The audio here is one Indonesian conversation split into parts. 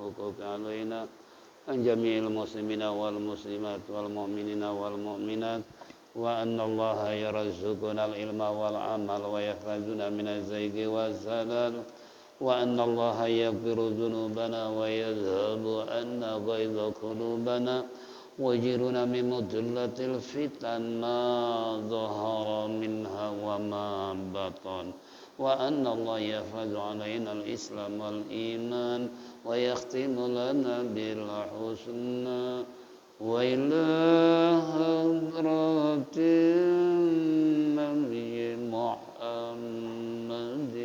الحقوق علينا عن جميع المسلمين والمسلمات والمؤمنين والمؤمنات وأن الله يرزقنا العلم والعمل ويحفظنا من الزيغ والزلال وأن الله يغفر ذنوبنا ويذهب عنا غيظ قلوبنا ويجرنا من مضلة الفتن ما ظهر منها وما بطن وأن الله يحفظ علينا الإسلام والإيمان ويختم لنا بالحسنى وإلى حضرة النبي محمد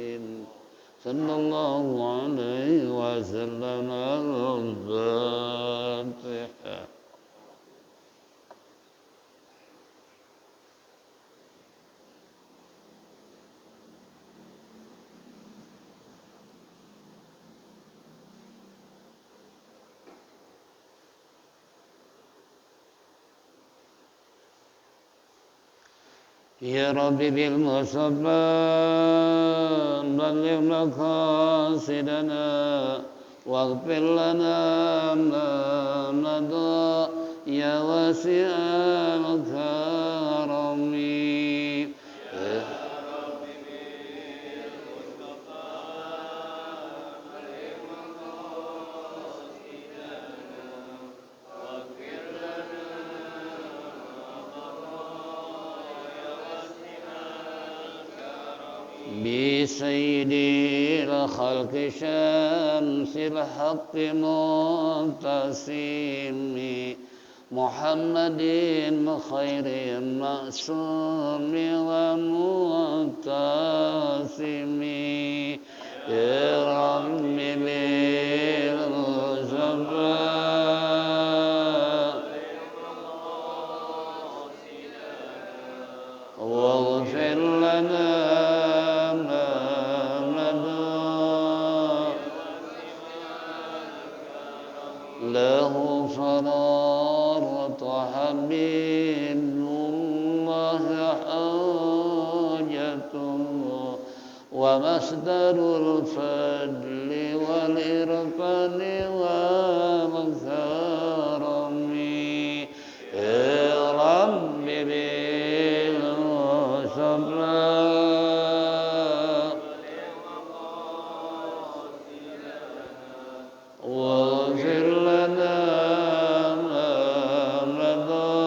صلى الله عليه وسلم الفاتحة. يا ربي بالمصطفى بلغ مقاصدنا واغفر لنا ما مضى يا واسع الكرم بسيد الخلق شمس الحق منتصم محمد خير معصوم ومنتصم يا رب بالمصطفى واغفر لنا له فرارة حبيب الله حاجته ومصدر الفضل والإرفان والكرم يا رب بالمصطفى واغفر لنا ما مضى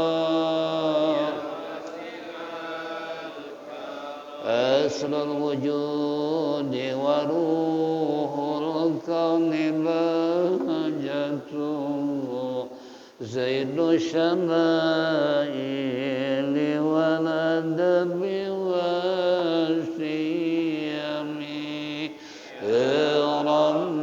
أصل الوجود وروح الكون بهجته زيد الشمائل والأدب والشيم يا رب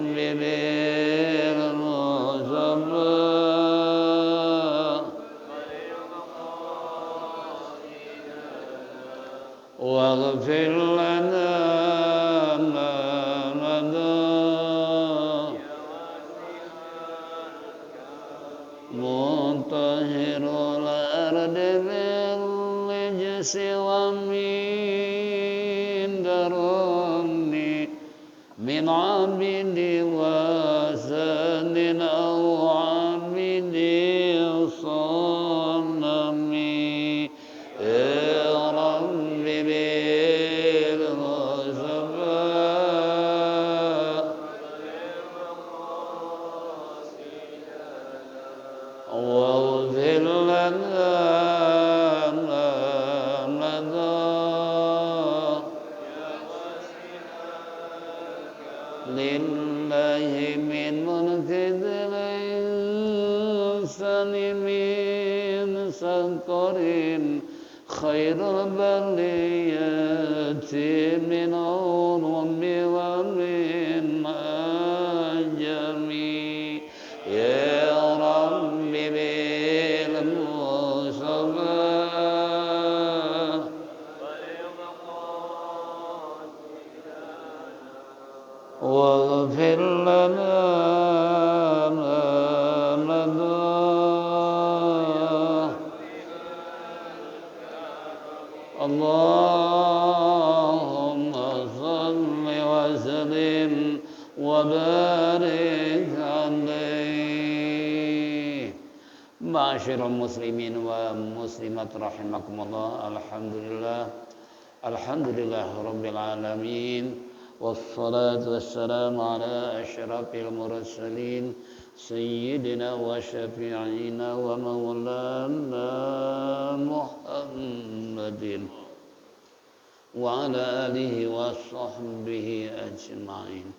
واغفر لنا ما مضى مطهر الأرض بالرجس ومن درني من عبد وسن أو عبد صنم يا رب بالمصطفى واغفر لنا ما مضى لله من ملك الإنسان من سكر خير البلية من عرب ومن عجم يا رب بالمصطفى واغفر لنا ما مضى اللهم Ma'asyiral muslimin wa muslimat rahimakumullah. Alhamdulillah rabbil alamin. Wassalatu wassalamu ala asyrafil mursalin sayyidina wa syafi'ina wa maulana Muhammadin wa ala alihi wa sahbihi ajma'in.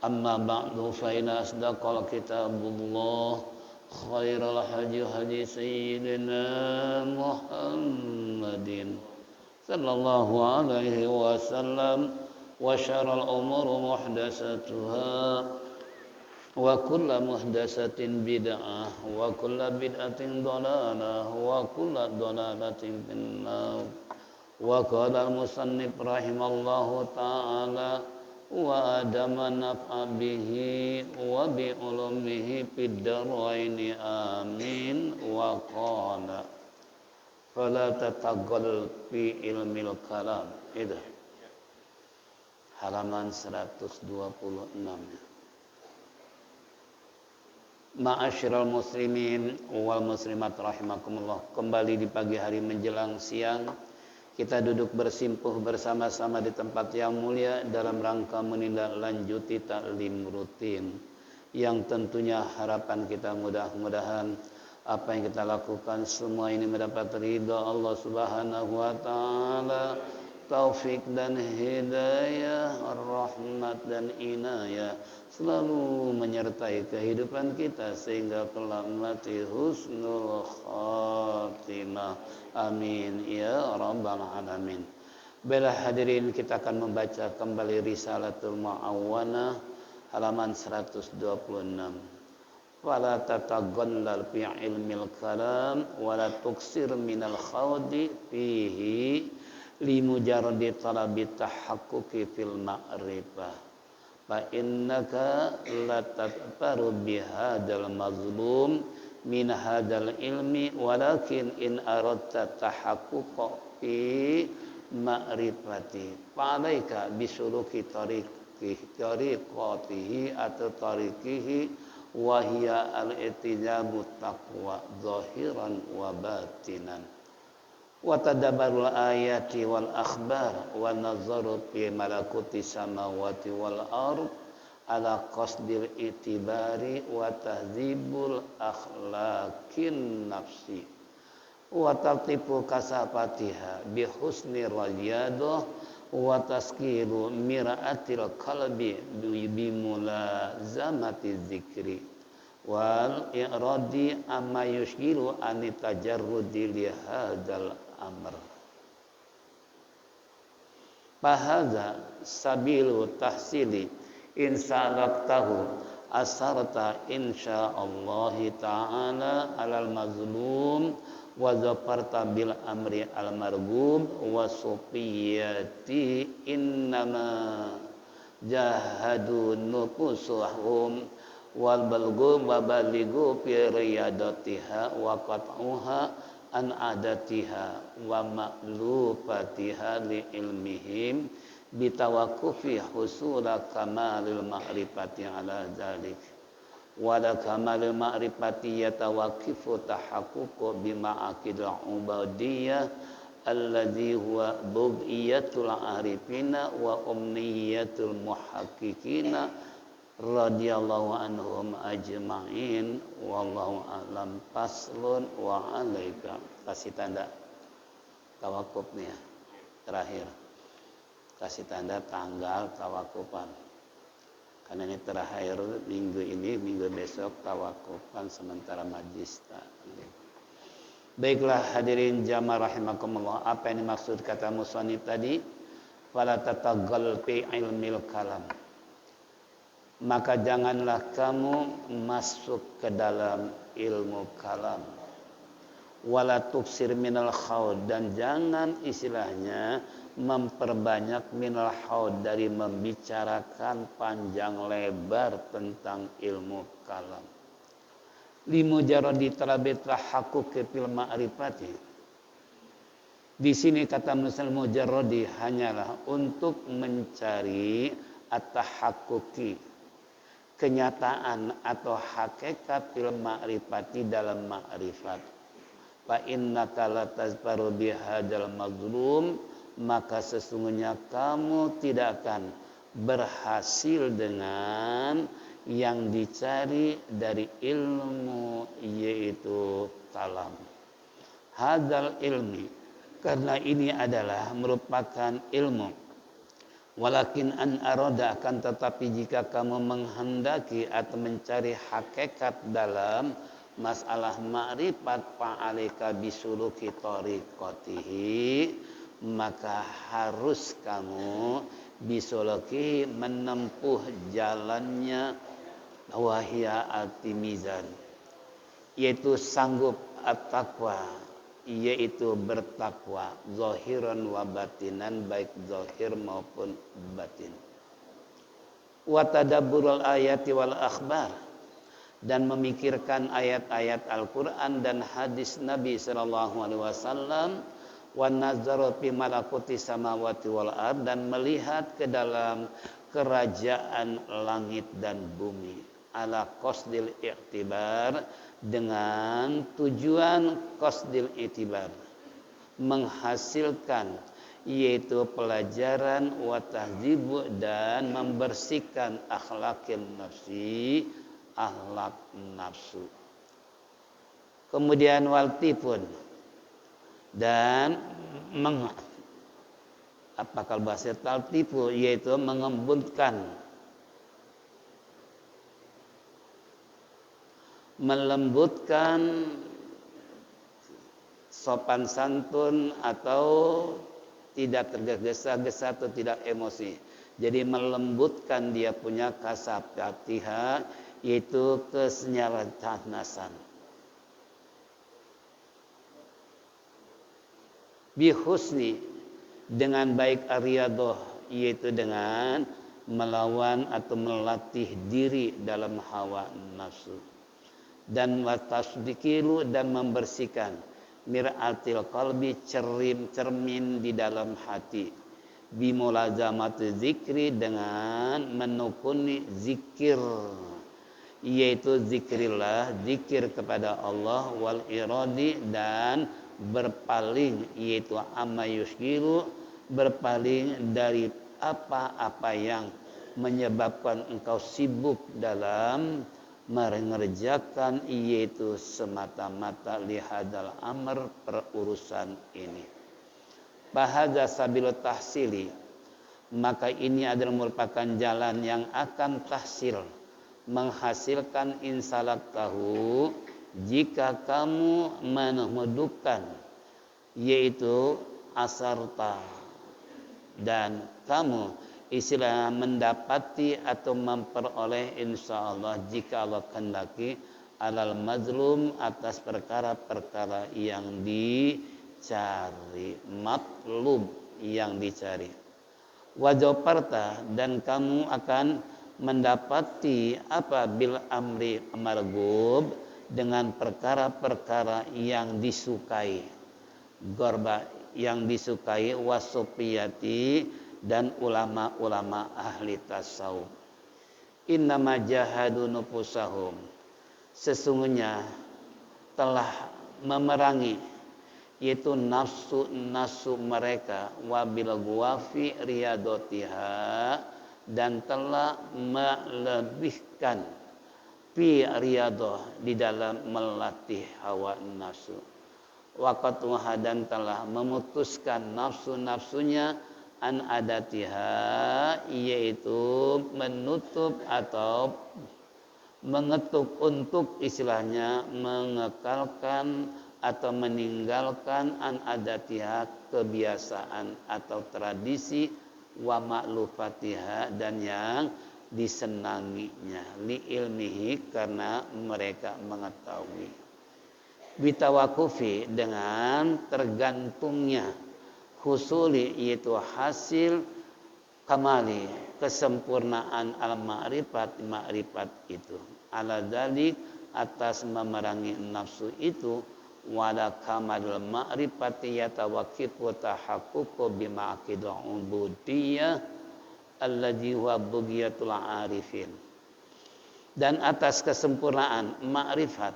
Amma ba'du fa inna asdaqal kitabullah khairal hadi sayyidina Muhammadin sallallahu alaihi wasallam wa syarrul umuri muhdatsatuha wa kullu muhdatsatin bid'ah wa kullu bid'atin dhalalah wa kullu dhalalatin finnar. Wa qala al-musannif rahimallahu ta'ala wa adama naf'a bihi wa bi ulumihi fid daraini amin. Wa qala fala tataggal fi ilmil kalam. Itu halaman 126. Ma'asyiral muslimin wal muslimat rahimakumullah. Kembali di pagi hari menjelang siang kita duduk bersimpuh bersama-sama di tempat yang mulia dalam rangka menindaklanjuti taklim rutin yang tentunya harapan kita mudah-mudahan apa yang kita lakukan semua ini mendapat ridha Allah Subhanahu wa taala, taufik dan hidayah, rahmat dan inayah selalu menyertai kehidupan kita sehingga kelak mati husnul khatimah. Amin ya rabbal alamin. Baiklah hadirin, kita akan membaca kembali Risalatul Mu'awwanah halaman 126. Fala tataghallal fi ilmil kalam wa la tuksir minal khawdi fihi limujarradi talabi tahaqquqi fil ma'rifah fa innaka la tatfaru bihadal mazlum min hadal ilmi walakin in aradta tahaqquqa fi ma'rifati fa'alaika bisuluki tariqatihi atau tariqihi wa hiya al-i'tijabu taqwa zahiran wa batinan wa tadabbarul ayati wal akhbar wa nazaru fi malakuti samawati wal ard ala qasdil itibari wa tahdzibul akhlaqin nafsi wa tartibu kasafatiha bi husni rajadah wa taskiru miraatil qalbi bi mulazamati dzikri wal iradi amma yushgilu an tajarrudi li hadzal amr. Fahadza sabilu tahsili in salaktahu asarta insyaallah ta'ala alal mazlum wa zafarta bil amri al marghub wa sufiyati innama jahadu nufusuhum wal balghum wa balighu fi riyadatiha wa qat'uha an adatiha wa ma'lufatiha li ilmihim bitawakkufi husula kamalil ma'rifati ala dzalik wala kamalil ma'rifati yatawakkifu tahaqququ bima'aqidil ubudiyah alladzi huwa bughyatul arifina wa umniyatul muhaqqiqina radhiyallahu anhum ajma'in wallahu a'lam. Faslun wa 'alaika. Kasih tanda tawakuf nih ya, terakhir kasih tanda tanggal tawakufan karena ini terakhir minggu ini, minggu besok tawakufan sementara majlis taklim. Baiklah hadirin jamaah rahimakumullah, apa yang dimaksud kata musannif tadi? Fala tataghal fi ilmil kalam, maka janganlah kamu masuk ke dalam ilmu kalam. Wala tuksir minal khawd, dan jangan istilahnya memperbanyak minal khawd dari membicarakan panjang lebar tentang ilmu kalam. Limujarradi talabi tahaqquqi fil ma'rifati. Di sini kata Muslim mujarradi hanyalah untuk mencari at-tahaqquqi, kenyataan atau hakikat fil ma'rifati dalam ma'rifat. Fa innaka latazfaru bihadzal mazlum, maka sesungguhnya kamu tidak akan berhasil dengan yang dicari dari ilmu, yaitu kalam. Hadzal ilmi, karena ini adalah merupakan ilmu. Walakin an arada, akan tetapi jika kamu menghendaki atau mencari hakikat dalam masalah ma'rifat, fa'alika bisuluki tariqatihi, maka harus kamu bisuluki menempuh jalannya, wahya al-timizan, yaitu sanggup at-taqwa, yaitu bertakwa zahiran wa batinan, baik zahir maupun batin. Wa tadabburul ayati wal akhbar, dan memikirkan ayat-ayat Al-Qur'an dan hadis Nabi sallallahu alaihi wasallam. Wa nazaru fi malakuti samawati wal ard, dan melihat ke dalam kerajaan langit dan bumi, ala qasdil i'tibar, dengan tujuan qasdil i'tibar, menghasilkan, yaitu pelajaran, wa tahdzibu, dan membersihkan akhlakil nafsi, akhlak nafsu. Kemudian waltifun, dan apakah bahasa taltifu, yaitu mengembutkan, melembutkan sopan santun, atau tidak tergesa-gesa atau tidak emosi. Jadi melembutkan dia punya kasabatiha, yaitu kesenyaranasan. Bihusni, dengan baik ariyadoh, yaitu dengan melawan atau melatih diri dalam hawa nafsu. Dan watasdikilu, dan membersihkan mir'atil qalbi, cermin di dalam hati. Bimulazamati zikri, dengan menekuni zikir, yaitu zikrillah, zikir kepada Allah, wal iradi, dan berpaling, yaitu amma yushkilu, berpaling dari apa-apa yang menyebabkan engkau sibuk dalam mengerjakan, yaitu semata-mata lihadal amr, perurusan ini. Bahadza sabilut tahsili, maka ini adalah merupakan jalan yang akan tahsil, menghasilkan insalak tahu, jika kamu menghidupkan, yaitu asarta, dan kamu istilah mendapati atau memperoleh, insyaallah jika Allah kehendaki, alal mazlum, atas perkara-perkara yang dicari, matlub, yang dicari. Wajaparta, dan kamu akan mendapati apa, bil amri margub, dengan perkara-perkara yang disukai, gorba, yang disukai, wasopiyati, dan ulama-ulama ahli tasawuf. Innama jahadu nufusahum, sesungguhnya telah memerangi, yaitu nafsu mereka, wabil guwafi riyadotiha, dan telah melebihkan fi riyadoh, di dalam melatih hawa nafsu. Waqatuha, dan telah memutuskan nafsu-nafsunya, an adatiha, yaitu menutup atau mengetuk, untuk istilahnya mengekalkan atau meninggalkan, an adatiha, kebiasaan atau tradisi, wa ma'lufatiha, dan yang disenanginya, li ilmihi, karena mereka mengetahui. Bitawakufi, dengan tergantungnya, husuli, yaitu hasil, kamali, kesempurnaan, al-ma'rifat, ma'rifat itu, ala dzalik, atas memerangi nafsu itu, wala kamalul ma'rifati yatawaqqifu tahaqququ bima'aqidul ubudiyah alladzi huwa bugiyatul arifin. Dan atas kesempurnaan ma'rifat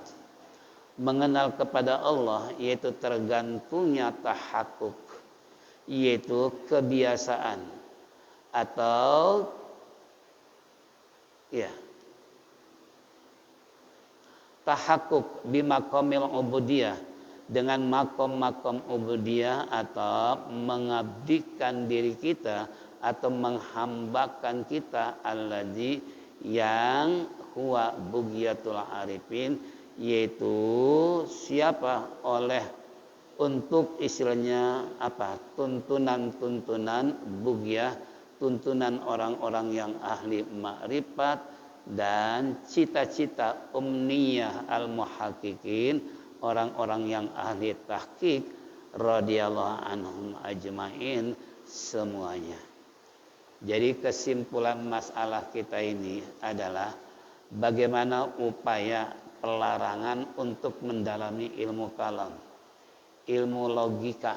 mengenal kepada Allah, yaitu tergantungnya tahakkuk, yaitu kebiasaan atau ya tahakkuk bimaqamil ubudiyah, dengan makom-makom ubudiyah atau mengabdikan diri kita atau menghambakan kita alladzi yang huwa bugiyatul arifin, yaitu siapa oleh untuk istilahnya apa, tuntunan bugiyah, tuntunan orang-orang yang ahli makrifat dan cita-cita umniyah al-muhaqqiqin, orang-orang yang ahli tahqiq radhiyallahu anhum ajmain semuanya. Jadi kesimpulan masalah kita ini adalah bagaimana upaya pelarangan untuk mendalami ilmu kalam, ilmu logika,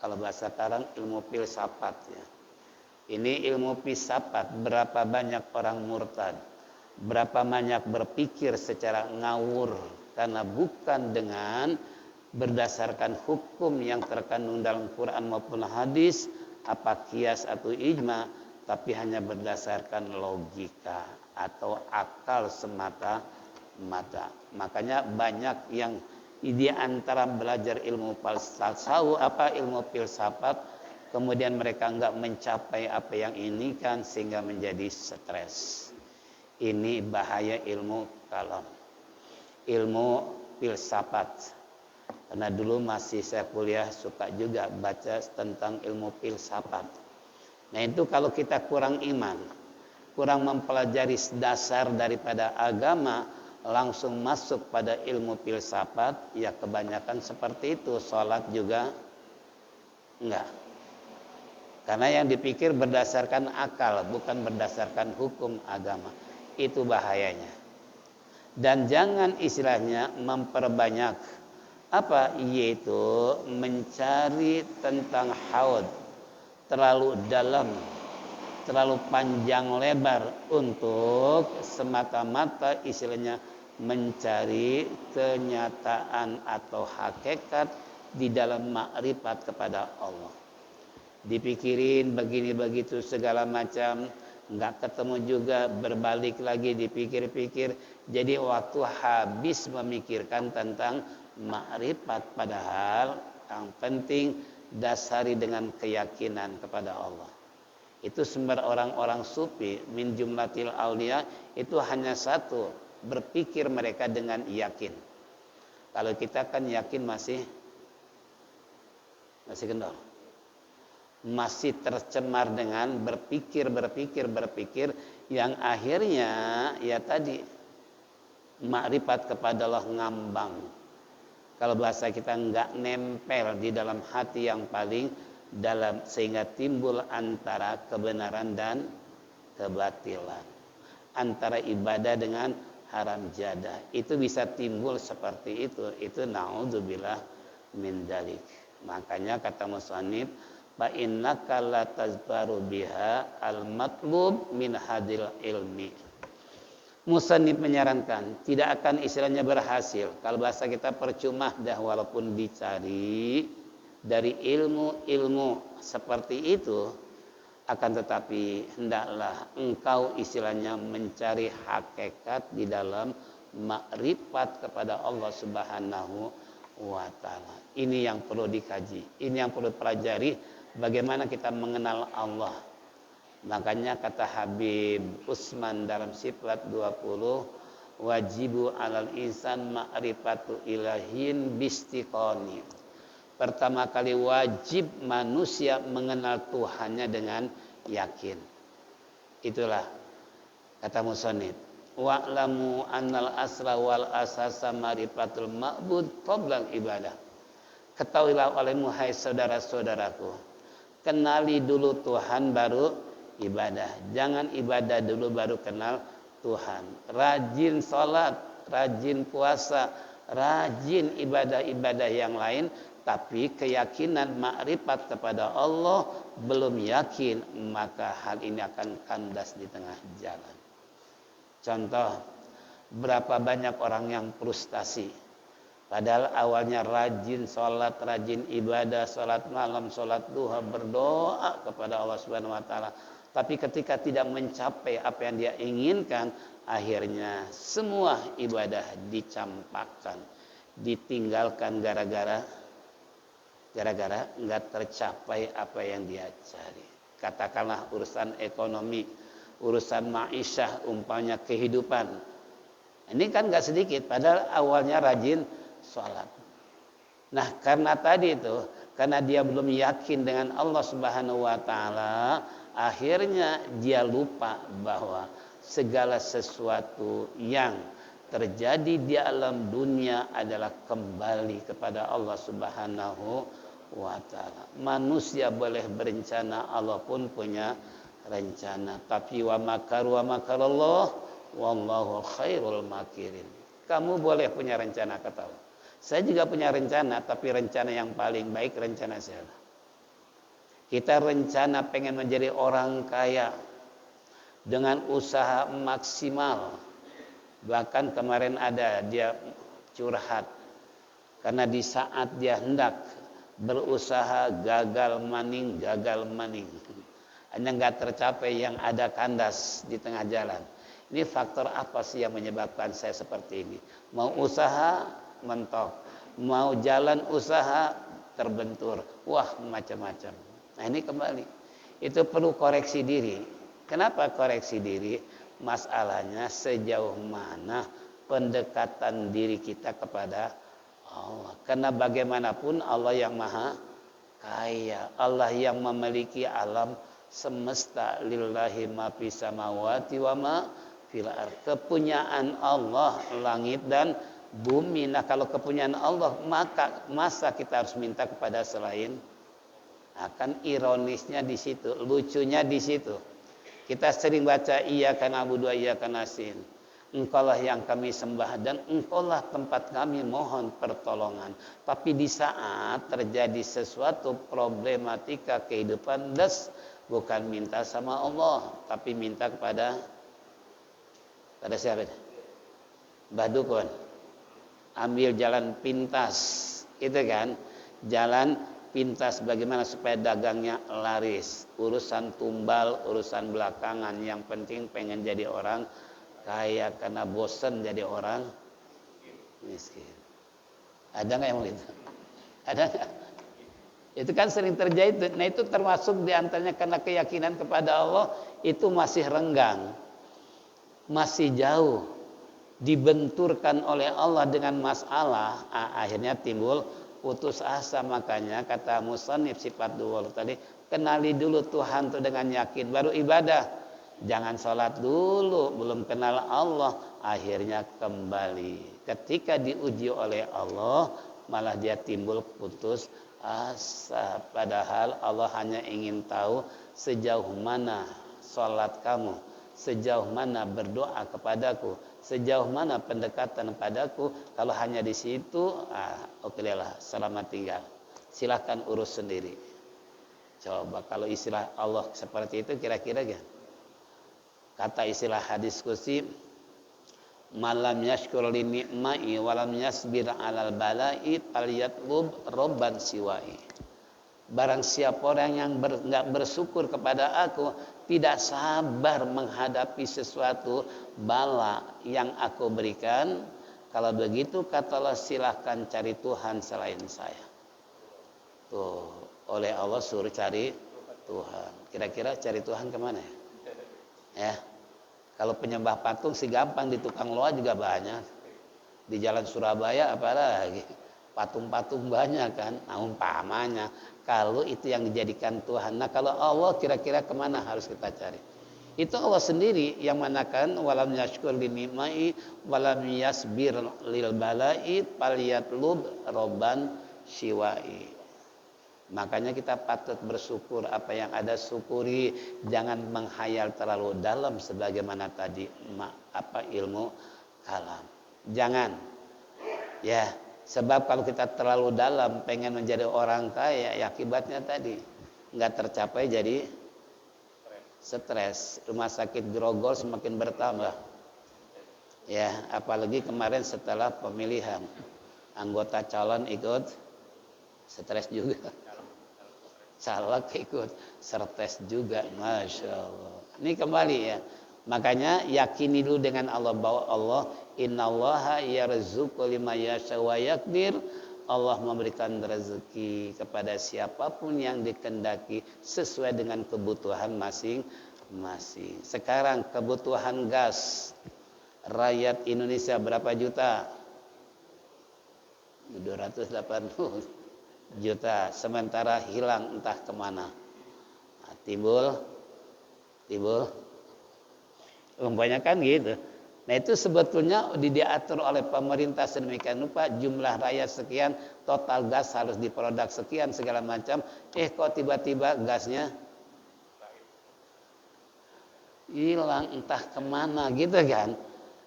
kalau bahasa sekarang ilmu filsafat ya. Ini ilmu filsafat, berapa banyak orang murtad, berapa banyak berpikir secara ngawur karena bukan dengan berdasarkan hukum yang terkandung dalam Quran maupun hadis, apa kias atau ijma, tapi hanya berdasarkan logika atau akal semata-mata. Makanya banyak yang di antara belajar ilmu falsafah, ilmu filsafat, kemudian mereka enggak mencapai apa yang ini kan, sehingga menjadi stres. Ini bahaya ilmu kalam, ilmu filsafat. Karena dulu masih saya kuliah suka juga baca tentang ilmu filsafat. Nah itu kalau kita kurang iman, kurang mempelajari dasar daripada agama, langsung masuk pada ilmu filsafat, ya kebanyakan seperti itu. Sholat juga enggak. Karena yang dipikir berdasarkan akal, bukan berdasarkan hukum agama. Itu bahayanya. Dan jangan istilahnya memperbanyak apa, yaitu mencari tentang haud terlalu dalam, terlalu panjang lebar untuk semata-mata istilahnya mencari kenyataan atau hakikat di dalam makrifat kepada Allah. Dipikirin begini begitu segala macam, nggak ketemu juga, berbalik lagi dipikir-pikir, jadi waktu habis memikirkan tentang makrifat, padahal yang penting dasari dengan keyakinan kepada Allah. Itu sumber orang-orang sufi min jumlatil auliya itu hanya satu, berpikir mereka dengan yakin. Kalau kita kan yakin masih kendor, masih tercemar dengan berpikir yang akhirnya ya tadi makrifat kepada Allah ngambang. Kalau bahasa kita enggak nempel di dalam hati yang paling dalam, sehingga timbul antara kebenaran dan kebatilan, antara ibadah dengan haram jadah. Itu bisa timbul seperti itu naudzubillah min dzalik. Makanya kata musannif, fa innaka la tazbaru biha al matlub min hadil ilmi. Musannif menyarankan tidak akan istilahnya berhasil, kalau bahasa kita percuma dah walaupun dicari dari ilmu seperti itu, akan tetapi hendaklah engkau istilahnya mencari hakikat di dalam makrifat kepada Allah Subhanahu wa taala. Ini yang perlu dikaji, ini yang perlu pelajari, bagaimana kita mengenal Allah. Makanya kata Habib Usman dalam Sifat 20, wajibu alal insan ma'rifatu ilahin bistiqoni. Pertama kali wajib manusia mengenal Tuhannya dengan yakin. Itulah kata musannif, wa'lamu annal asla wal asasa ma'rifatul ma'bud qabla ibadah. Ketahuilah olehmu hai saudara-saudaraku, kenali dulu Tuhan baru ibadah. Jangan ibadah dulu baru kenal Tuhan. Rajin sholat, rajin puasa, rajin ibadah-ibadah yang lain, tapi keyakinan makrifat kepada Allah belum yakin, maka hal ini akan kandas di tengah jalan. Contoh, Berapa banyak orang yang frustasi. Padahal awalnya rajin sholat, rajin ibadah, sholat malam, sholat duha, berdoa kepada Allah Subhanahu Wa Taala. Tapi ketika tidak mencapai apa yang dia inginkan, akhirnya semua ibadah dicampakkan, ditinggalkan gara-gara nggak tercapai apa yang dia cari. Katakanlah urusan ekonomi, urusan ma'isyah, umpamanya kehidupan. Ini kan nggak sedikit, padahal awalnya rajin sholat. Nah, karena tadi itu, karena dia belum yakin dengan Allah Subhanahu Wa Taala, akhirnya dia lupa bahwa segala sesuatu yang terjadi di alam dunia adalah kembali kepada Allah Subhanahu Wa Taala. Manusia boleh berencana, Allah pun punya rencana. Tapi wa makaru wa makarallah wallahu khairul makirin. Kamu boleh punya rencana, kata Allah. Saya juga punya rencana, tapi rencana yang paling baik rencana saya. Kita rencana pengen menjadi orang kaya dengan usaha maksimal. Bahkan kemarin ada dia curhat karena di saat dia hendak berusaha gagal maning. Hanya nggak tercapai, yang ada kandas di tengah jalan. Ini faktor apa sih yang menyebabkan saya seperti ini? Mau usaha mentok, mau jalan usaha terbentur, wah macam-macam. Nah ini kembali, itu perlu koreksi diri. Kenapa koreksi diri? Masalahnya sejauh mana pendekatan diri kita kepada Allah. Karena bagaimanapun Allah yang maha kaya, Allah yang memiliki alam semesta, lillahi ma fis samawati wa ma fil ardh. Kepunyaan Allah langit dan bumi. Nah, kalau kepunyaan Allah, maka masa kita harus minta kepada selain? Akan ironisnya di situ, lucunya di situ. Kita sering baca iyyaka na'budu wa iyyaka nasta'in. Engkaulah yang kami sembah dan engkaulah tempat kami mohon pertolongan. Tapi di saat terjadi sesuatu problematika kehidupan, bukan minta sama Allah, tapi minta kepada siapa? Mbah Dukun. Ambil jalan pintas, itu kan? Jalan pintas bagaimana supaya dagangnya laris. Urusan tumbal, urusan belakangan. Yang penting pengen jadi orang kaya karena bosan jadi orang miskin. Ada nggak yang begitu? Ada nggak? Itu kan sering terjadi. Nah itu termasuk diantaranya karena keyakinan kepada Allah itu masih renggang, masih jauh, dibenturkan oleh Allah dengan masalah, akhirnya timbul putus asa. Makanya kata musannif sifat dua tadi, kenali dulu Tuhan itu dengan yakin, baru ibadah. Jangan sholat dulu, belum kenal Allah, akhirnya kembali. Ketika diuji oleh Allah, malah dia timbul putus asa. Padahal Allah hanya ingin tahu sejauh mana sholat kamu, sejauh mana berdoa kepadaku, sejauh mana pendekatan padaku. Kalau hanya di situ, oke lah, selamat tinggal. Silahkan urus sendiri. Coba kalau istilah Allah seperti itu, kira-kira gimana? Kata istilah hadis qudsi, malam yashkur li ni'mai walam yasbir 'alal bala'i falyatlub robban siwai. Barang siapa orang yang enggak bersyukur kepada aku, tidak sabar menghadapi sesuatu bala yang aku berikan, kalau begitu katalah silahkan cari Tuhan selain saya. Tuh, oleh Allah suruh cari Tuhan. Kira-kira cari Tuhan kemana ya? Ya, kalau penyembah patung sih gampang, di tukang loa juga banyak. Di jalan Surabaya apalagi patung-patung banyak kan. Nah umpamanya kalau itu yang dijadikan Tuhan. Nah kalau Allah kira-kira kemana harus kita cari? Itu Allah sendiri yang manakan walam yashkur li ni'mai walam yasbir lil bala'i falyatlub robban siwai. Makanya kita patut bersyukur apa yang ada, syukuri. Jangan menghayal terlalu dalam sebagaimana tadi ilmu kalam. Jangan. Ya, sebab kalau kita terlalu dalam pengen menjadi orang kaya, ya akibatnya tadi enggak tercapai, jadi stres. Rumah sakit grogol semakin bertambah. Ya, apalagi kemarin setelah pemilihan anggota calon ikut stres juga. Caleg ikut stres juga, masya Allah. Ini kembali ya. Makanya yakini dulu dengan Allah bahwa Allah innallaha yarzuqu liman yasha wa yaqdir. Allah memberikan rezeki kepada siapapun yang dikehendaki sesuai dengan kebutuhan masing-masing. Sekarang kebutuhan gas rakyat Indonesia berapa juta? 280 juta. Sementara hilang entah kemana. Nah, timbul umpamanya kan gitu. Nah itu sebetulnya diatur oleh pemerintah sedemikian rupa, jumlah rakyat sekian, total gas harus diproduk sekian segala macam. Kok tiba-tiba gasnya hilang entah kemana gitu kan.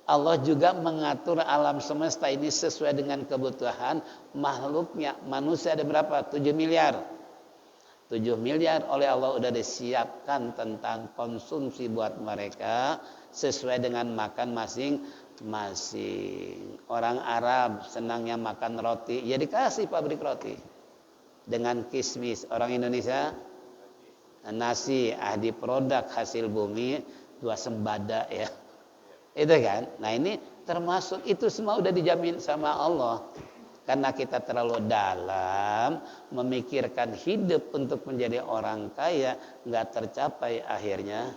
Allah juga mengatur alam semesta ini sesuai dengan kebutuhan makhluknya. Manusia ada berapa? 7 miliar. 7 miliar oleh Allah sudah disiapkan tentang konsumsi buat mereka sesuai dengan makan masing-masing. Orang Arab senangnya makan roti, ya dikasih pabrik roti dengan kismis. Orang Indonesia nasi, ahli produk hasil bumi, dua sembada ya. Itu kan. Nah ini termasuk itu semua udah dijamin sama Allah. Karena kita terlalu dalam memikirkan hidup untuk menjadi orang kaya, nggak tercapai, akhirnya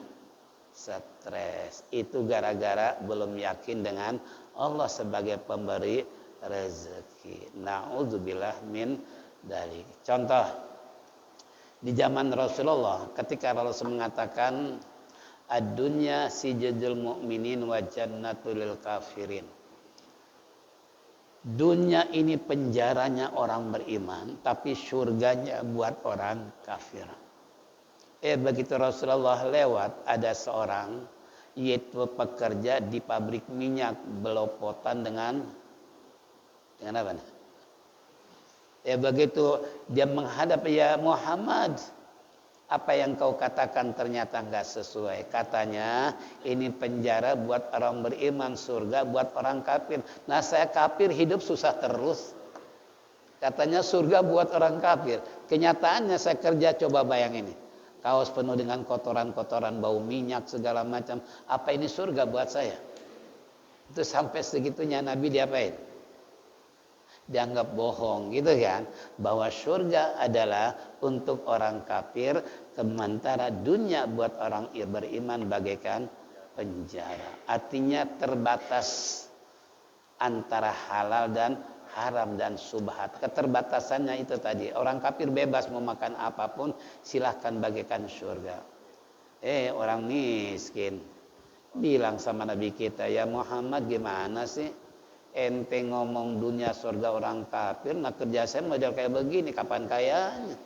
stres. Itu gara-gara belum yakin dengan Allah sebagai pemberi rezeki. Na'udzubillah min dzalik. Contoh di zaman Rasulullah ketika Rasul mengatakan ad-dunya sijjul mu'minin wa jannatul lil kafirin. Dunia ini penjaranya orang beriman, tapi surganya buat orang kafir. Begitu Rasulullah lewat, ada seorang yaitu pekerja di pabrik minyak belopotan dengan apa nih? Begitu dia menghadap, ya Muhammad, apa yang kau katakan ternyata enggak sesuai. Katanya ini penjara buat orang beriman, surga buat orang kafir. Nah saya kafir hidup susah terus. Katanya surga buat orang kafir. Kenyataannya saya kerja, coba bayang ini. Kaos penuh dengan kotoran-kotoran, bau minyak segala macam. Apa ini surga buat saya? Itu sampai segitunya Nabi diapain? Dianggap bohong gitu kan, bahwa surga adalah untuk orang kafir, sementara dunia buat orang beriman bagaikan penjara. Artinya terbatas antara halal dan haram dan subhat. Keterbatasannya itu tadi, orang kafir bebas mau makan apapun, silahkan bagaikan surga. Orang miskin bilang sama Nabi kita, ya Muhammad gimana sih? Ente ngomong dunia surga orang kafir, nah kerja saya model kayak begini, kapan kayanya?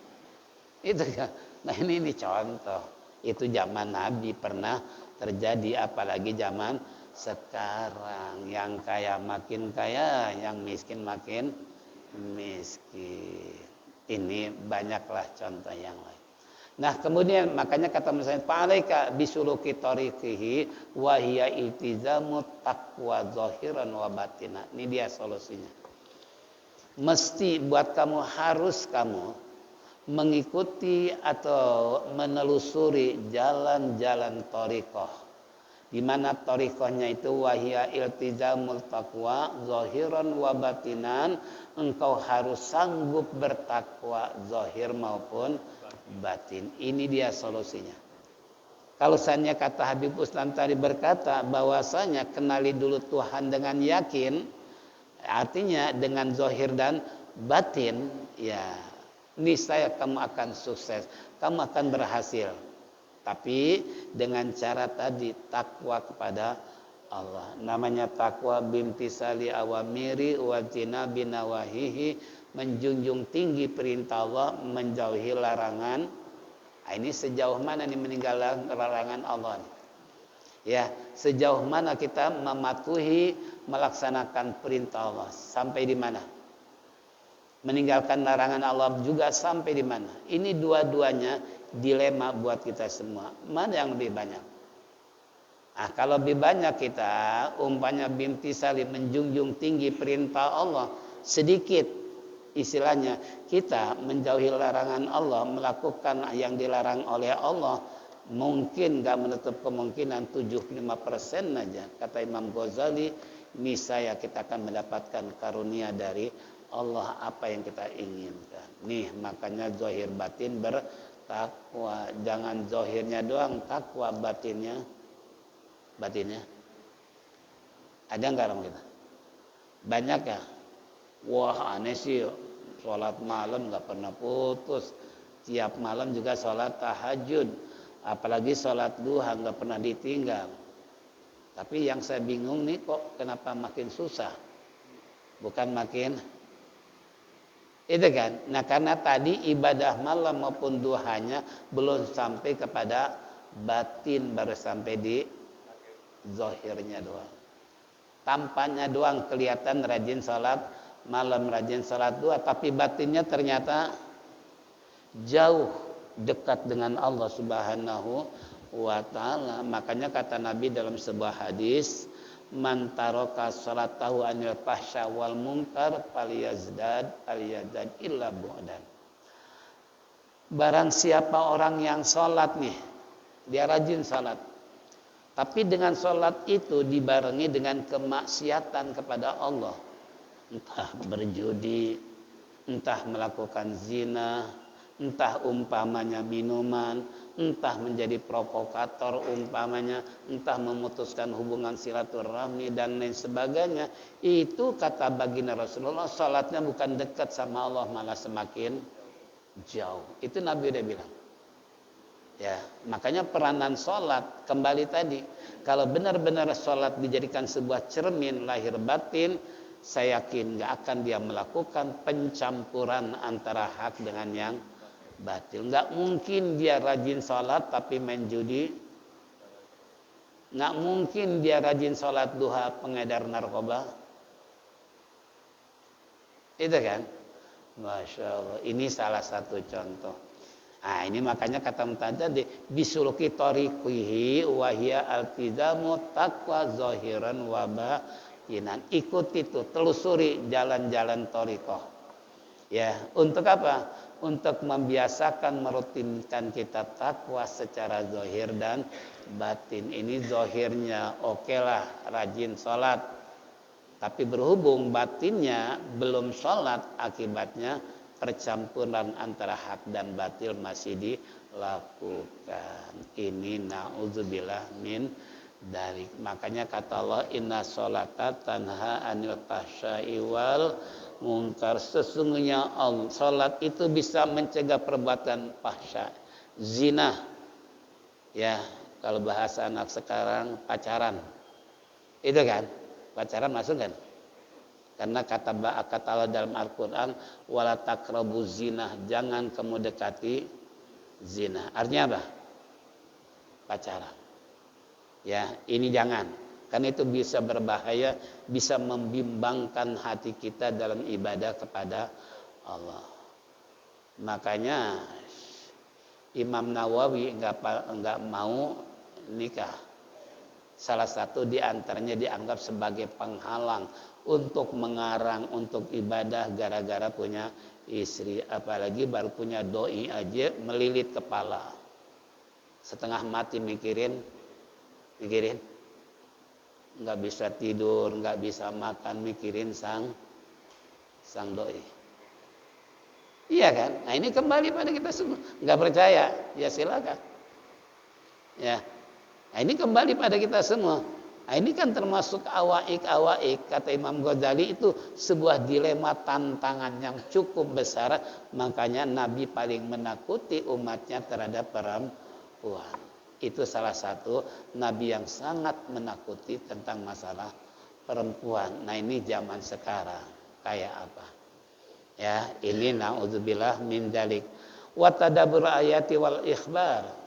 Itu kan. Nah ini contoh. Itu zaman Nabi pernah terjadi, apalagi zaman sekarang. Yang kaya makin kaya, yang miskin makin miskin. Ini banyaklah contoh yang lain. Nah kemudian makanya kata misalnya fa'alaika bisuluki tariqihi wa hiya iltizamu taqwa zahiran wa batina. Ini dia solusinya. Mesti buat kamu, harus kamu mengikuti atau menelusuri jalan-jalan tariqah. Di mana tariqahnya itu wa hiya iltizamul taqwa zahiran wa batinan. Engkau harus sanggup bertakwa zahir maupun batin. Ini dia solusinya. Kalau seandainya kata Habib Uslan tadi berkata bahwasanya kenali dulu Tuhan dengan yakin, artinya dengan zahir dan batin, ya niscaya kamu akan sukses, kamu akan berhasil. Tapi dengan cara tadi, takwa kepada Allah. Namanya takwa bimtisali awamiri wa jinabi nawahihi, menjunjung tinggi perintah Allah, menjauhi larangan. Nah, ini sejauh mana nih meninggalkan larangan Allah nih? Ya, sejauh mana kita mematuhi melaksanakan perintah Allah, sampai di mana? Meninggalkan larangan Allah juga sampai di mana? Ini dua-duanya dilema buat kita semua. Mana yang lebih banyak? Ah, kalau lebih banyak kita umpamanya bimtisali menjunjung tinggi perintah Allah, sedikit istilahnya kita menjauhi larangan Allah, melakukan yang dilarang oleh Allah, mungkin gak menutup kemungkinan 75% aja kata Imam Ghazali, niscaya kita akan mendapatkan karunia dari Allah apa yang kita inginkan. Nih makanya zahir batin bertakwa, jangan zahirnya doang takwa, batinnya ada nggak orang kita? Banyak ya. Wah aneh sih, sholat malam nggak pernah putus, tiap malam juga sholat tahajud, apalagi sholat duha nggak pernah ditinggal. Tapi yang saya bingung nih, kok kenapa makin susah, bukan makin itu kan? Nah karena tadi ibadah malam maupun duhanya belum sampai kepada batin, baru sampai di zahirnya doang, tampaknya doang kelihatan rajin sholat malam, rajin sholat duha, tapi batinnya ternyata jauh dekat dengan Allah Subhanahu wa ta'ala. Makanya kata Nabi dalam sebuah hadis, man taraka sholatahu anil fahsya wal munkar falyazdad illa bu'dan. Barang siapa orang yang sholat nih, dia rajin sholat, tapi dengan sholat itu dibarengi dengan kemaksiatan kepada Allah, entah berjudi, entah melakukan zina, entah umpamanya minuman, entah menjadi provokator umpamanya, entah memutuskan hubungan silaturahmi dan lain sebagainya. Itu kata baginda Rasulullah, sholatnya bukan dekat sama Allah, malah semakin jauh. Itu Nabi udah bilang. Ya, makanya peranan sholat kembali tadi, kalau benar-benar sholat dijadikan sebuah cermin lahir batin, saya yakin gak akan dia melakukan pencampuran antara hak dengan yang batil. Gak mungkin dia rajin sholat tapi main judi, gak mungkin dia rajin sholat duha pengedar narkoba. Itu kan, Masya Allah, ini salah satu contoh. Nah ini makanya kata tadi bisuluki tariqihi wa hiya altizamu taqwa zahiran wa batinan. Ikuti itu, telusuri jalan-jalan thariqah. Ya, untuk apa? Untuk membiasakan, merutinkan kita takwa secara zahir dan batin. Ini zahirnya oke lah, rajin sholat. Tapi berhubung batinnya belum sholat, akibatnya percampuran antara hak dan batil masih dilakukan. Ini na'udzubillah min dari. Makanya kata Allah, inna sholata tanha anil fahsya'i wal munkar. Sesungguhnya Allah, sholat itu bisa mencegah perbuatan fahsya, zina. Ya, kalau bahasa anak sekarang pacaran. Itu kan, pacaran masuk kan? Karena kata Allah dalam Al-Quran, wala taqrabu zina, jangan kamu dekati zina. Artinya apa? Pacaran. Ya, ini jangan. Karena itu bisa berbahaya, bisa membimbangkan hati kita dalam ibadah kepada Allah. Makanya Imam Nawawi enggak mau nikah. Salah satu di antaranya dianggap sebagai penghalang untuk mengarang, untuk ibadah gara-gara punya istri. Apalagi baru punya doi aja melilit kepala. Setengah mati mikirin. Nggak bisa tidur, nggak bisa makan, mikirin sang doi. Iya kan? Nah ini kembali pada kita semua. Nggak percaya? Ya silakan. Ya. Nah ini kembali pada kita semua. Nah ini kan termasuk awaik, kata Imam Ghazali, itu sebuah dilema, tantangan yang cukup besar. Makanya Nabi paling menakuti umatnya terhadap perempuan. Itu salah satu Nabi yang sangat menakuti tentang masalah perempuan. Nah ini zaman sekarang kayak apa? Ya, ini na'udzubillah min dzalik. Wa tadabbur ayati wal ikhbar.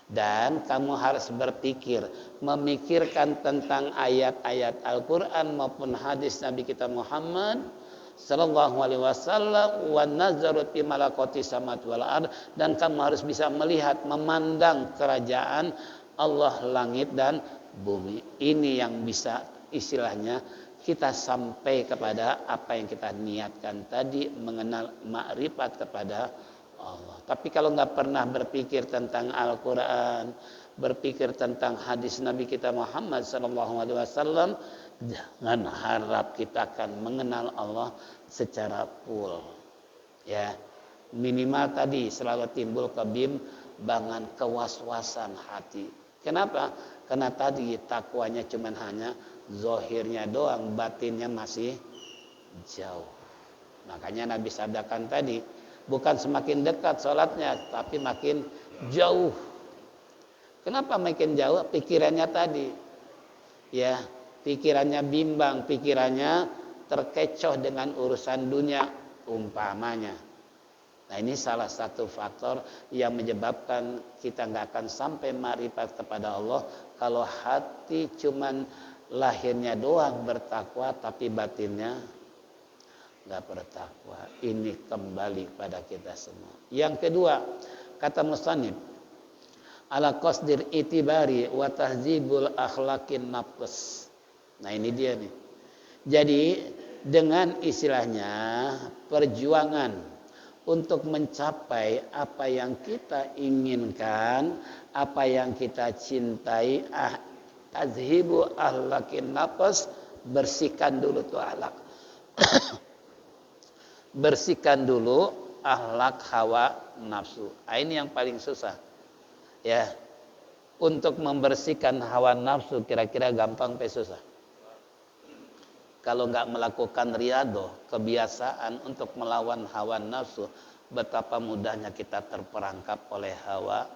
Dan kamu harus berpikir, memikirkan tentang ayat-ayat Al-Quran maupun hadis Nabi kita Muhammad sallallahu alaihi wasallam, wa nazaru fi malakoti samawati wal ard, dan kamu harus bisa melihat, memandang kerajaan Allah langit dan bumi. Ini yang bisa istilahnya kita sampai kepada apa yang kita niatkan tadi, mengenal makrifat kepada Allah. Tapi kalau nggak pernah berpikir tentang Al-Quran, berpikir tentang hadis Nabi kita Muhammad SAW, jangan harap kita akan mengenal Allah secara full. Ya, minimal tadi selalu timbul kebimbangan, kewaswasan hati. Kenapa? Karena tadi takwanya cuma hanya zahirnya doang, batinnya masih jauh. Makanya Nabi sabdakan tadi, bukan semakin dekat sholatnya, tapi makin jauh. Kenapa makin jauh? Pikirannya tadi, ya, pikirannya bimbang, pikirannya terkecoh dengan urusan dunia umpamanya. Nah, ini salah satu faktor yang menyebabkan kita nggak akan sampai makrifat kepada Allah kalau hati cuman lahirnya doang bertakwa tapi batinnya nggak bertakwa. Ini kembali pada kita semua. Yang kedua, kata musannif, ala qasdir itibari wa tahzibul akhlaqin nafs. Nah, ini dia nih. Jadi dengan istilahnya perjuangan untuk mencapai apa yang kita inginkan, apa yang kita cintai, tazhibu ahlakin nafas, bersihkan dulu tuh ahlak. Bersihkan dulu ahlak hawa nafsu. Ini yang paling susah. Ya. Untuk membersihkan hawa nafsu kira-kira gampang pe susah. Kalau nggak melakukan riyadhah, kebiasaan untuk melawan hawa nafsu, betapa mudahnya kita terperangkap oleh hawa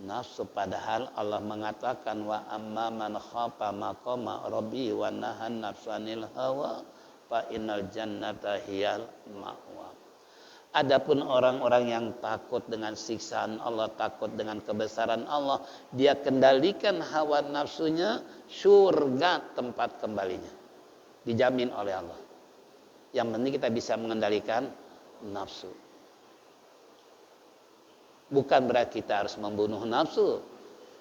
nafsu. Padahal Allah mengatakan wa amma man khafa maqama rabbi wa nahan nafsanil hawa fa innal jannata hiyal ma'wa. Adapun orang-orang yang takut dengan siksaan Allah, takut dengan kebesaran Allah, dia kendalikan hawa nafsunya, surga tempat kembalinya. Dijamin oleh Allah. Yang penting kita bisa mengendalikan nafsu. Bukan berarti kita harus membunuh nafsu.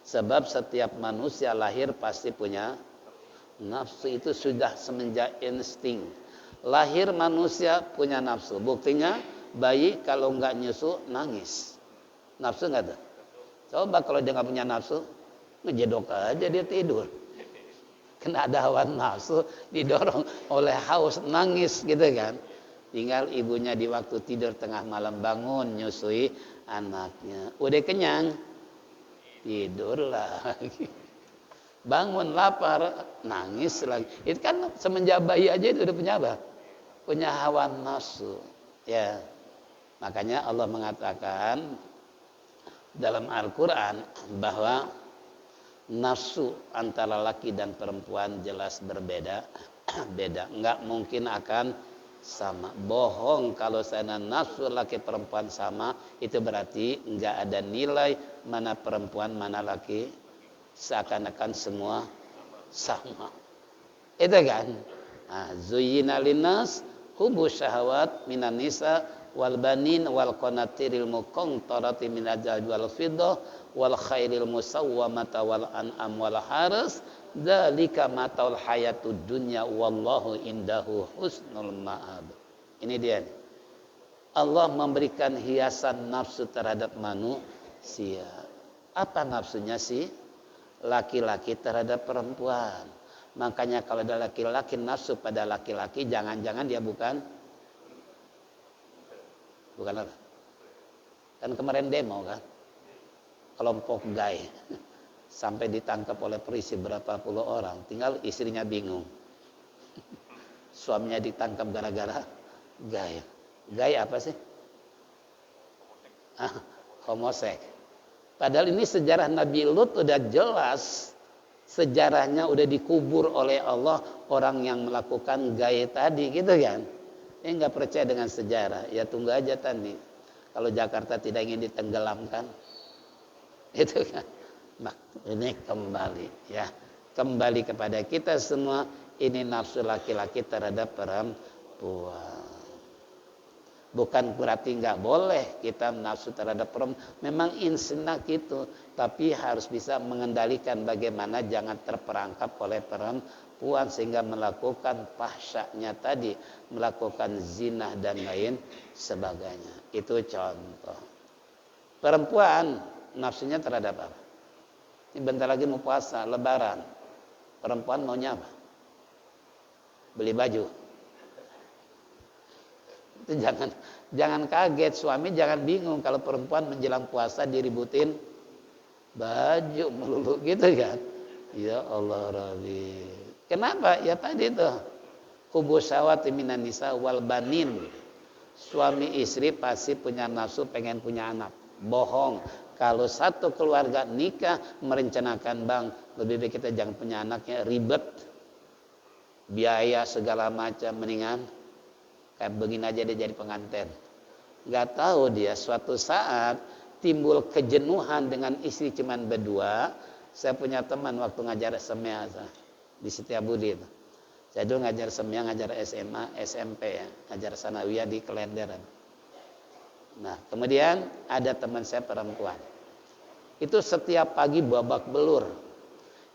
Sebab setiap manusia lahir pasti punya nafsu. Itu sudah semenjak insting. Lahir manusia punya nafsu. Buktinya bayi kalau nggak nyusu nangis. Nafsu nggak ada. Coba kalau dia nggak punya nafsu, ngejedok aja dia tidur. Kena ada hawa nafsu, didorong oleh haus, nangis gitu kan. Tinggal ibunya di waktu tidur tengah malam bangun, nyusui anaknya. Udah kenyang, tidur lagi. Bangun lapar, nangis lagi. Itu kan semenjak bayi aja itu udah punya apa? Punya hawa nafsu. Ya, makanya Allah mengatakan dalam Al-Quran bahwa nafsu antara laki dan perempuan jelas berbeda. Beda, nggak mungkin akan sama. Bohong kalau saya nafsu laki perempuan sama, itu berarti nggak ada nilai mana perempuan mana laki, seakan-akan semua sama. Itu kan. Nah, zuyyina linnas hubbu syahawat minan nisa wal banin wal qanatiril muqantarati minal zahabi wal fiddah wal khairil musawwamata wal an'am wal haras dzalika mataul hayatud dunya wallahu indahu husnul ma'ab. Ini dia. Allah memberikan hiasan nafsu terhadap manusia. Apa nafsunya sih? Laki-laki terhadap perempuan. Makanya kalau ada laki-laki nafsu pada laki-laki, jangan-jangan dia bukan apa? Kan kemarin demo kan? Kelompok gay sampai ditangkap oleh polisi berapa puluh orang, tinggal istrinya bingung. Suaminya ditangkap gara-gara gay. Gay apa sih? Homosek. Padahal ini sejarah Nabi Lut udah jelas, sejarahnya udah dikubur oleh Allah orang yang melakukan gay tadi, gitu kan? Nggak percaya dengan sejarah, ya tunggu aja tadi. Kalau Jakarta tidak ingin ditenggelamkan, itu kan. Nah, ini kembali ya, kembali kepada kita semua. Ini nafsu laki-laki terhadap perempuan. Bukan berarti nggak boleh kita nafsu terhadap perempuan. Memang insting gitu. Tapi harus bisa mengendalikan bagaimana jangan terperangkap oleh perempuan. Sehingga melakukan fahsyanya tadi. Melakukan zina dan lain sebagainya. Itu contoh. Perempuan nafsunya terhadap apa? Ini bentar lagi mau puasa, lebaran. Perempuan maunya apa? Beli baju. Itu jangan kaget, suami jangan bingung kalau perempuan menjelang puasa diributin baju melulu gitu kan. Ya Allah Rabbi. Kenapa? Ya tadi tuh. Hubusawati minan nisa wal banin. Suami istri pasti punya nafsu pengen punya anak. Bohong. Kalau satu keluarga nikah merencanakan bang, lebih baik kita jangan punya anaknya, ribet. Biaya segala macam, mendingan kayak begini aja dia jadi pengantin. Gak tahu dia suatu saat timbul kejenuhan dengan istri cuman berdua. Saya punya teman waktu ngajar semia di Setiabudi itu. Saya dulu ngajar semia, ngajar SMA, SMP ya, ngajar sanawiyah di Kelenderan. Nah, kemudian ada teman saya perempuan. Itu setiap pagi babak belur.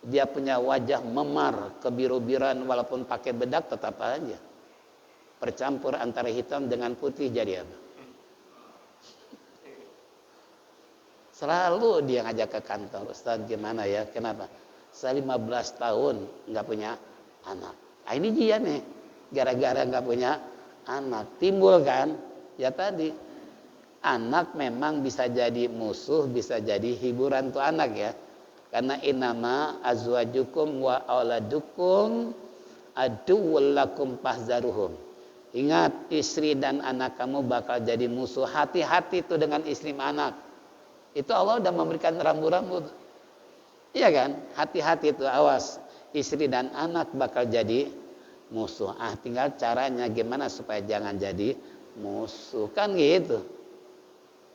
Dia punya wajah memar, kebiru-biruan walaupun pakai bedak tetap aja. Bercampur antara hitam dengan putih jadi apa? Selalu dia ngajak ke kantor, Ustaz gimana ya? Kenapa? Saya 15 tahun nggak punya anak. Nah, ini dia nih, gara-gara nggak punya anak timbul kan? Ya tadi, anak memang bisa jadi musuh, bisa jadi hiburan tuh anak ya. Karena innama azwajukum wa auladukum aduwwul lakum fahzaruhum. Ingat, istri dan anak kamu bakal jadi musuh. Hati-hati tuh dengan istri anak. Itu Allah udah memberikan rambu-rambu. Iya kan? Hati-hati tuh, awas. Istri dan anak bakal jadi musuh. Tinggal caranya gimana supaya jangan jadi musuh. Kan gitu.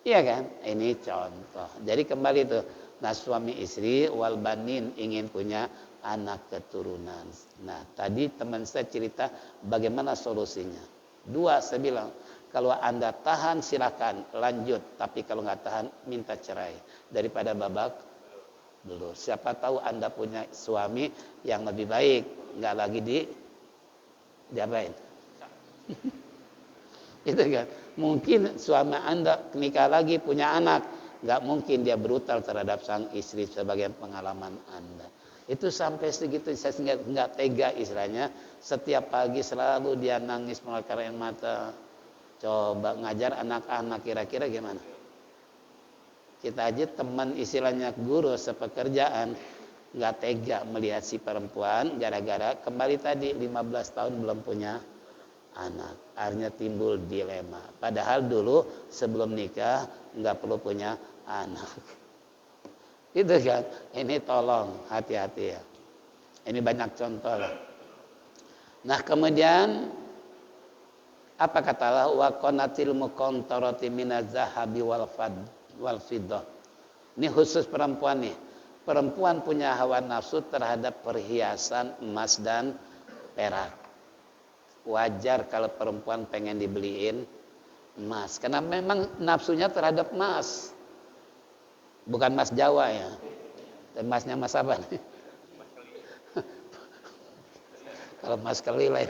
Iya kan? Ini contoh. Jadi kembali tuh. Nah, suami istri wal banin ingin punya anak keturunan. Nah, tadi teman saya cerita bagaimana solusinya. 2 saya bilang, kalau Anda tahan silakan lanjut, tapi kalau nggak tahan minta cerai daripada babak belur. Siapa tahu Anda punya suami yang lebih baik, nggak lagi diapain. Itu kan. Mungkin suami Anda nikah lagi punya anak, nggak mungkin dia brutal terhadap sang istri sebagai pengalaman Anda. Itu sampai segitu saya nggak tega istilahnya. Setiap pagi selalu dia nangis mengeluarkan air mata. Coba ngajar anak-anak kira-kira gimana? Kita aja teman istilahnya guru sepekerjaan nggak tega melihat si perempuan gara-gara kembali tadi 15 tahun belum punya anak. Akhirnya timbul dilema. Padahal dulu sebelum nikah nggak perlu punya anak. Itu kan, ini tolong hati-hati ya. Ini banyak contoh lah. Nah kemudian apa kata Allah? Wa qanatil muqantarati minaz zahabi wal fiddah. Ini khusus perempuan nih. Perempuan punya hawa nafsu terhadap perhiasan emas dan perak. Wajar kalau perempuan pengen dibeliin emas, karena memang nafsunya terhadap emas. Bukan emas Jawa ya. Emasnya emas apa nih? Kalau emas keli lain.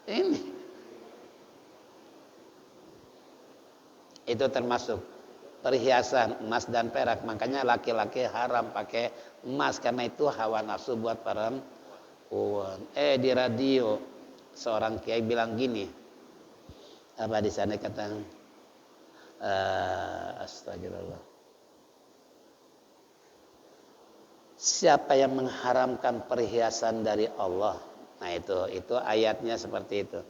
Ini. Itu termasuk perhiasan emas dan perak. Makanya laki-laki haram pakai emas karena itu hawa nafsu buat perempuan. Di radio seorang kiai bilang gini. Apa di sana kata astagfirullah. Siapa yang mengharamkan perhiasan dari Allah? Nah itu ayatnya seperti itu.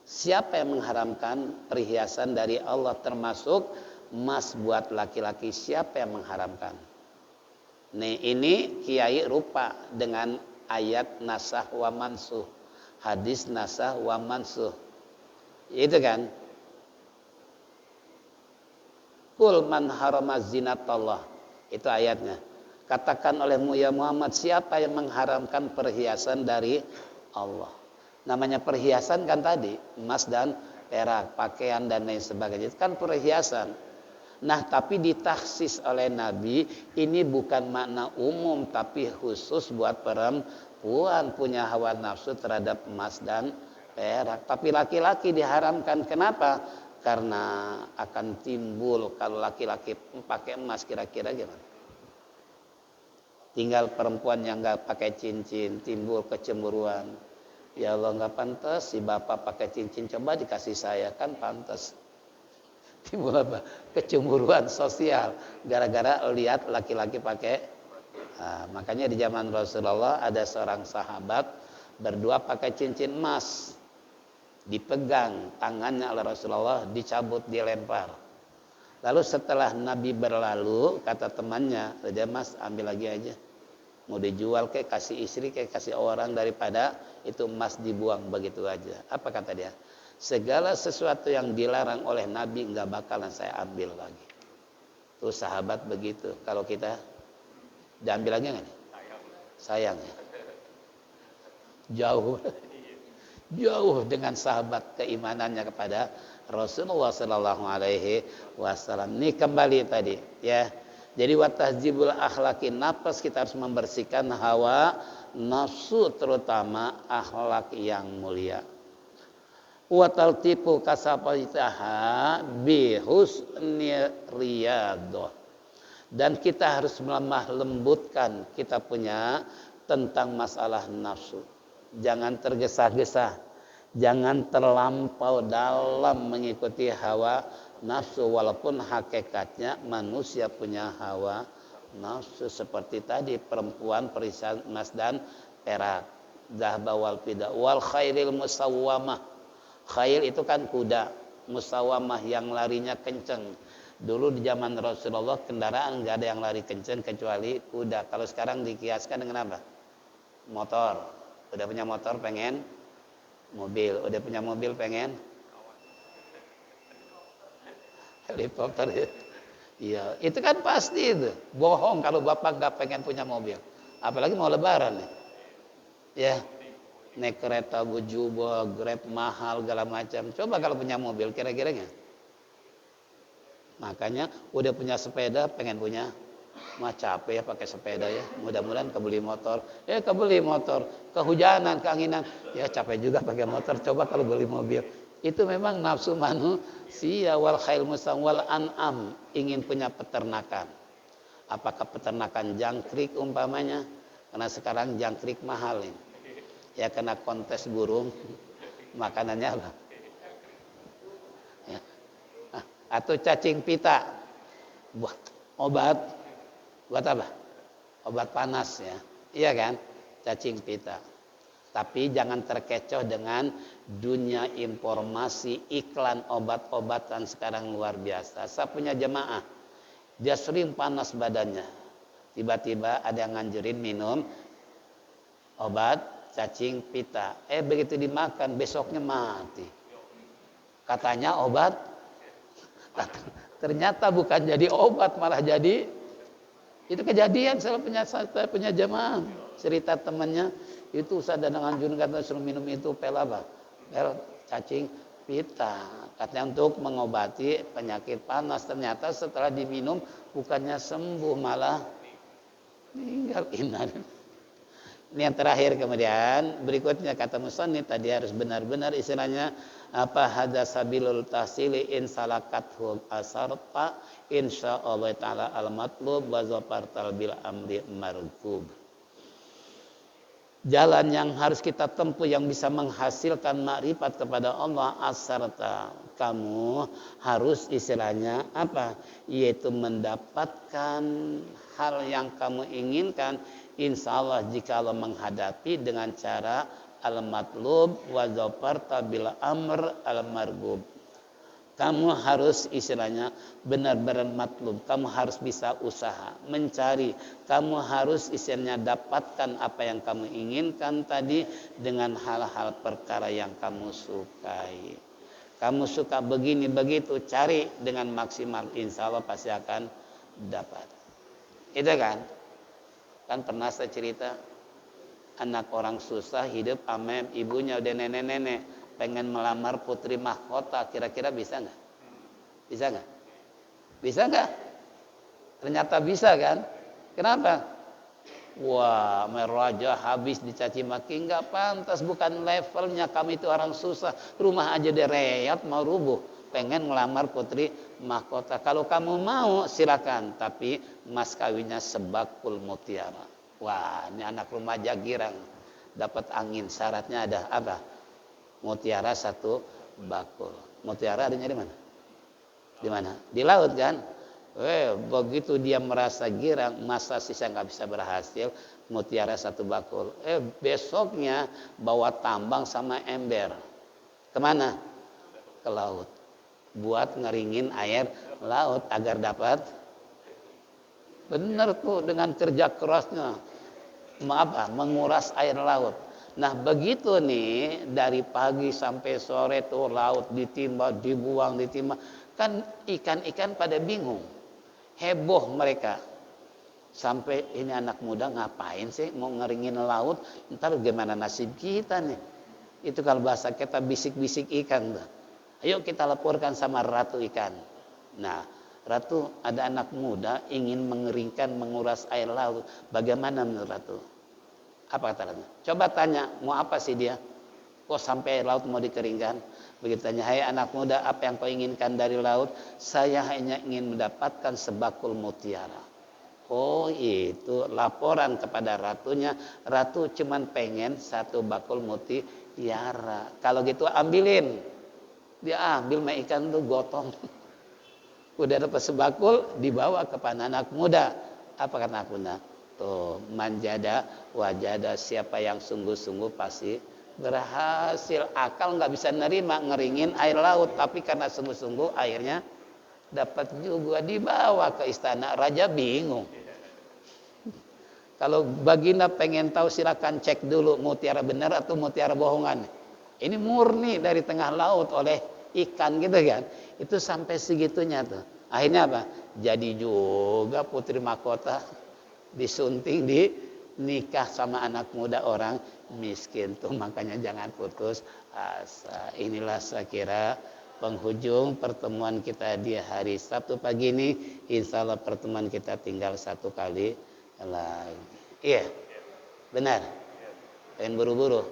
Siapa yang mengharamkan perhiasan dari Allah termasuk emas buat laki-laki? Siapa yang mengharamkan? Nih ini kiai rupa dengan ayat nasah wa mansuh. Hadis nasah wa mansuh. Itu kan? Kul man harama zinatallah. Itu ayatnya. Katakan olehmu ya Muhammad, siapa yang mengharamkan perhiasan dari Allah? Namanya perhiasan kan tadi, emas dan perak, pakaian dan lain sebagainya. Itu kan perhiasan. Nah, tapi ditaksis oleh Nabi, ini bukan makna umum, tapi khusus buat perempuan punya hawa nafsu terhadap emas dan perak. Tapi laki-laki diharamkan. Kenapa? Karena akan timbul kalau laki-laki pakai emas, kira-kira gimana? Tinggal perempuan yang nggak pakai cincin, timbul kecemburuan. Ya Allah, nggak pantas si bapak pakai cincin, coba dikasih saya, kan pantas. Timbul apa? Kecemburuan sosial gara-gara lihat laki-laki pakai. Nah, makanya di zaman Rasulullah ada seorang sahabat berdua pakai cincin emas, dipegang tangannya oleh Rasulullah, dicabut, dilempar. Lalu setelah Nabi berlalu, kata temannya, "Raja Mas, ambil lagi aja. Mau dijual kayak kasih istri kayak kasih orang, daripada itu emas dibuang begitu aja." Apa kata dia? Segala sesuatu yang dilarang oleh Nabi nggak bakalan saya ambil lagi. Tuh sahabat begitu. Kalau kita diambil lagi nggak nih? Sayang ya. Jauh, jauh dengan sahabat keimanannya kepada Rasulullah Sallallahu Alaihi Wasallam. Ini kembali tadi, ya. Jadi watahjibul akhlaki, nafas kita harus membersihkan hawa nafsu, terutama akhlak yang mulia. Watal tipu kasapitaha bihusni riyadoh, dan kita harus melemah lembutkan kita punya tentang masalah nafsu. Jangan tergesa-gesa, jangan terlampau dalam mengikuti hawa nafsu, walaupun hakikatnya manusia punya hawa nafsu. Seperti tadi perempuan perisan emas dan perak, zahaba wal fida wal khairil musawwamah. Khair itu kan kuda, musawamah yang larinya kenceng. Dulu di zaman Rasulullah kendaraan nggak ada yang lari kenceng kecuali kuda. Kalau sekarang dikiaskan dengan apa? Motor. Udah punya motor pengen mobil, udah punya mobil pengen helikopter. Iya, itu kan pasti itu. Bohong kalau bapak nggak pengen punya mobil. Apalagi mau lebaran nih. Ya. Naik kereta bujuba, grab mahal, segala macam. Coba kalau punya mobil, kira-kira nggak? Makanya udah punya sepeda, pengen punya, mah capek ya pakai sepeda ya. Mudah-mudahan kebeli motor. Kebeli motor, kehujanan, keanginan, ya capek juga pakai motor. Coba kalau beli mobil. Itu memang nafsu manusia. Wal khail musam wal an'am, ingin punya peternakan. Apakah peternakan jangkrik umpamanya? Karena sekarang jangkrik mahal ini. Ya kena kontes burung, makanannya apa? Ya. Atau cacing pita, buat obat, buat apa? Obat panas ya, iya kan? Cacing pita. Tapi jangan terkecoh dengan dunia informasi, iklan obat-obatan sekarang luar biasa. Saya punya jemaah, dia sering panas badannya, tiba-tiba ada yang nganjurin minum obat cacing pita. Begitu dimakan besoknya mati. Katanya obat, ternyata bukan jadi obat, malah jadi. Itu kejadian. Saya punya jemaah, cerita temannya itu sadar nganjun, kata suruh minum itu pel apa? Pel cacing pita. Katanya untuk mengobati penyakit panas. Ternyata setelah diminum bukannya sembuh, malah meninggal. Ini yang terakhir. Kemudian berikutnya kata musannif tadi harus benar-benar istilahnya apa, hada sabilul tahsili in salakathu asarta insyaallah taala al matlub wa zafartal bil amri marghub. Jalan yang harus kita tempuh yang bisa menghasilkan makrifat kepada Allah, asarta, kamu harus istilahnya apa? Yaitu mendapatkan hal yang kamu inginkan, insya Allah jika Allah menghadapi dengan cara al-matlub wa zafarta bil amr al-marghub. Kamu harus istilahnya benar-benar matlub, kamu harus bisa usaha mencari, kamu harus istilahnya dapatkan apa yang kamu inginkan tadi dengan hal-hal perkara yang kamu sukai. Kamu suka begini begitu, cari dengan maksimal, insya Allah pasti akan dapat. Itu kan pernah saya cerita, anak orang susah hidup sama ibunya udah nenek-nenek, pengen melamar putri mahkota, kira-kira bisa nggak? Bisa nggak? Bisa nggak? Ternyata bisa kan? Kenapa? Wah, meraja habis dicaci maki, nggak pantas, bukan levelnya, kami itu orang susah, rumah aja dereyat mau rubuh, pengen ngelamar putri mahkota. Kalau kamu mau silakan, tapi mas kawinnya sebakul mutiara. Wah, ini anak remaja girang, dapat angin. Syaratnya ada apa? Mutiara 1 bakul. Mutiara adanya di mana? Di mana? Di laut kan? Begitu dia merasa girang, masa sisa nggak bisa berhasil, mutiara 1 bakul. Besoknya bawa tambang sama ember. Kemana? Ke laut. Buat ngeringin air laut agar dapat. Benar tuh, dengan kerja kerasnya. Menguras air laut. Nah begitu nih, dari pagi sampai sore tuh laut ditimba, dibuang, ditimba. Kan ikan-ikan pada bingung. Heboh mereka. Sampai ini anak muda ngapain sih mau ngeringin laut, ntar gimana nasib kita nih. Itu kalau bahasa kita bisik-bisik ikan tuh. Ayo kita laporkan sama ratu ikan. Nah, ratu, ada anak muda ingin mengeringkan, menguras air laut. Bagaimana menurut ratu? Apa kata ratu? Coba tanya, mau apa sih dia? Kok sampai air laut mau dikeringkan? Begitu tanya, hai anak muda, apa yang kau inginkan dari laut? Saya hanya ingin mendapatkan sebakul mutiara. Oh itu laporan kepada ratunya. Ratu cuman pengen 1 bakul mutiara. Kalau gitu ambilin. Dia ambil mah ikan tuh gotong. Udah dapat sebakul, dibawa kepada anak muda. Apa kata anak muda? Tuh, manjada wajada, siapa yang sungguh-sungguh pasti berhasil. Akal nggak bisa nerima ngeringin air laut, tapi karena sungguh-sungguh airnya dapat juga, dibawa ke istana. Raja bingung. Kalau baginda pengen tahu, silakan cek dulu mutiara benar atau mutiara bohongan. Ini murni dari tengah laut oleh ikan gitu kan. Itu sampai segitunya tuh. Akhirnya apa? Jadi juga putri mahkota disunting, di nikah sama anak muda orang miskin tuh. Makanya jangan putus asa. Inilah saya kira penghujung pertemuan kita di hari Sabtu pagi ini. Insya Allah pertemuan kita tinggal 1 kali lagi. Iya, benar. Pengen buru-buru.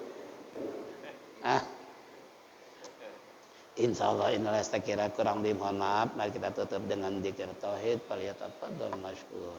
Insya Allah inilah saya kira, kurang lebih mohon maaf. Mari kita tutup dengan dzikir tauhid. Falyatafaddal masykur.